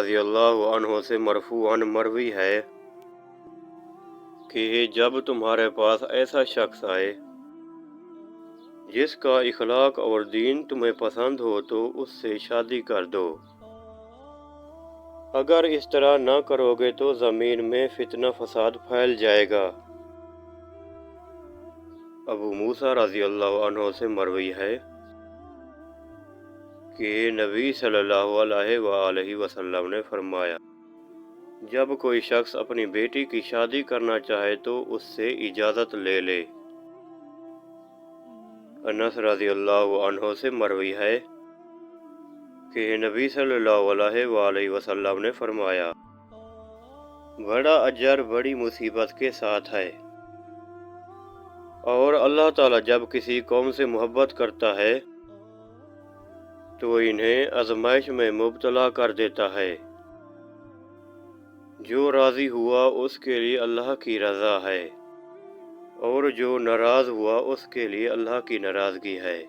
رضی اللہ عنہ سے مرفوعاً مروی ہے کہ جب تمہارے پاس ایسا شخص آئے جس کا اخلاق اور دین تمہیں پسند ہو تو اس سے شادی کر دو، اگر اس طرح نہ کرو گے تو زمین میں فتنہ فساد پھیل جائے گا۔ ابو موسیٰ رضی اللہ عنہ سے مروی ہے کہ نبی صلی اللہ علیہ وآلہ وسلم نے فرمایا، جب کوئی شخص اپنی بیٹی کی شادی کرنا چاہے تو اس سے اجازت لے لے۔ انس رضی اللہ عنہ سے مروی ہے کہ نبی صلی اللہ علیہ وآلہ وسلم نے فرمایا، بڑا اجر بڑی مصیبت کے ساتھ ہے، اور اللہ تعالیٰ جب کسی قوم سے محبت کرتا ہے تو انہیں آزمائش میں مبتلا کر دیتا ہے۔ جو راضی ہوا اس کے لیے اللہ کی رضا ہے، اور جو ناراض ہوا اس کے لیے اللہ کی ناراضگی ہے۔